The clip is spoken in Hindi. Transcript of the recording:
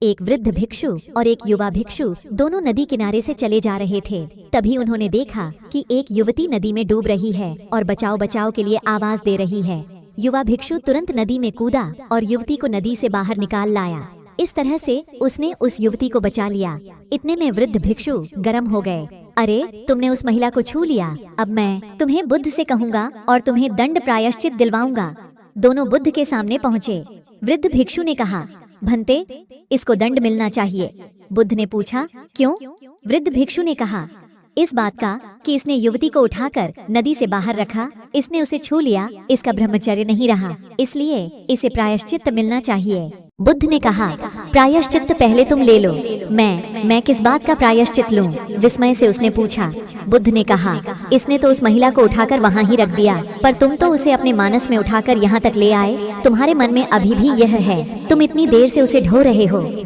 एक वृद्ध भिक्षु और एक युवा भिक्षु दोनों नदी किनारे से चले जा रहे थे। तभी उन्होंने देखा कि एक युवती नदी में डूब रही है और बचाओ बचाओ के लिए आवाज दे रही है। युवा भिक्षु तुरंत नदी में कूदा और युवती को नदी से बाहर निकाल लाया। इस तरह से उसने उस युवती को बचा लिया। इतने में वृद्ध भिक्षु गर्म हो गए। अरे, तुमने उस महिला को छू लिया, अब मैं तुम्हें बुद्ध से कहूँगा और तुम्हें दंड प्रायश्चित दिलवाऊंगा। दोनों बुद्ध के सामने पहुँचे। वृद्ध भिक्षु ने कहा, भंते, इसको दंड मिलना चाहिए। बुद्ध ने पूछा, क्यों? वृद्ध भिक्षु ने कहा, इस बात का कि इसने युवती को उठाकर नदी से बाहर रखा, इसने उसे छू लिया, इसका ब्रह्मचर्य नहीं रहा, इसलिए इसे प्रायश्चित मिलना चाहिए। बुद्ध ने कहा, प्रायश्चित पहले तुम ले लो, मैं किस बात का प्रायश्चित लूं? विस्मय से उसने पूछा। बुद्ध ने कहा, इसने तो उस महिला को उठाकर वहाँ ही रख दिया, पर तुम तो उसे अपने मानस में उठाकर यहाँ तक ले आए। तुम्हारे मन में अभी भी यह है, तुम इतनी देर से उसे ढो रहे हो।